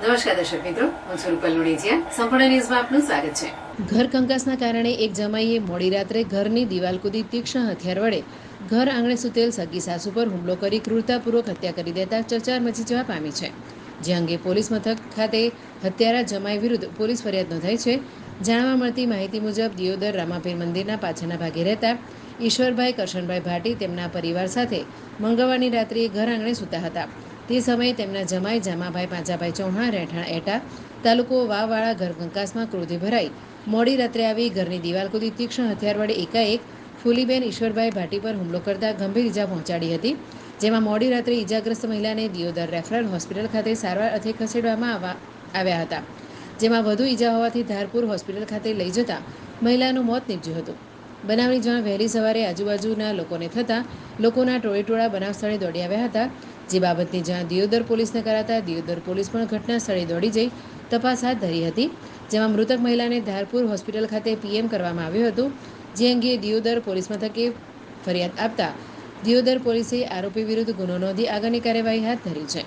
નમસ્કાર દર્શક મિત્રો, હું છું રૂપલ લુણીચિયા. સંપૂર્ણ ન્યૂઝમાં આપનું સ્વાગત છે. ઘર કંકાસના કારણે એક જમાઈએ મોડી રાત્રે ઘરની દિવાલ કૂદી તીક્ષ્ણ હથિયાર વડે ઘર આંગણે સૂતેલ સગી સાસુ પર હુમલો કરી ક્રૂરતાપૂર્વક હત્યા કરી દેતા ચર્ચા મચી જવા પામી છે. જે અંગે પોલીસ મથક ખાતે હત્યારા જમાઈ વિરુદ્ધ પોલીસ ફરિયાદ નોંધાઈ છે. જાણવા મળતી માહિતી મુજબ દિયોદર રામાપીર મંદિરના પાછળના ભાગે રહેતા ઈશ્વરભાઈ કરશનભાઈ ભાટી તેમના પરિવાર સાથે મંગળવારની રાત્રે ઘર આંગણે સૂતા હતા. તે સમયે તેમના જમાઈ જામાભાઈ પાંચાભાઈ ચૌહાણ રહેઠાણ એટા તાલુકો વાવવાળા ઘર કંકાસમાં ક્રોધે ભરાઈ મોડી રાત્રે આવી ઘરની દિવાલ કૂદી તીક્ષ્ણ હથિયાર વડે એકાએક ફૂલીબેન ઈશ્વરભાઈ ભાટી પર હુમલો કરતા ગંભીર ઈજા પહોંચાડી હતી. જેમાં મોડી રાત્રે ઈજાગ્રસ્ત મહિલાને દિયોદર રેફરલ હોસ્પિટલ ખાતે સારવાર અર્થે ખસેડવામાં આવ્યા હતા. જેમાં વધુ ઈજા હોવાથી ધારપુર હોસ્પિટલ ખાતે લઈ જતા મહિલાનું મોત નીપજ્યું હતું. બનાવની જાણ વહેલી સવારે આજુબાજુના લોકોને થતાં લોકોના ટોળેટોળા બનાવ સ્થળે દોડી આવ્યા હતા. જે બાબતની જાણ દિયોદર પોલીસને કરાતા દિયોદર પોલીસ પણ ઘટના સ્થળે દોડી જઈ તપાસ હાથ ધરી હતી. જેમાં મૃતક મહિલાને ધારપુર હોસ્પિટલ ખાતે પીએમ કરવામાં આવ્યું હતું. જે અંગે દિયોદર પોલીસ મથકે ફરિયાદ આપતા દિયોદર પોલીસે આરોપી વિરુદ્ધ ગુનો નોંધી આગળની કાર્યવાહી હાથ ધરી છે.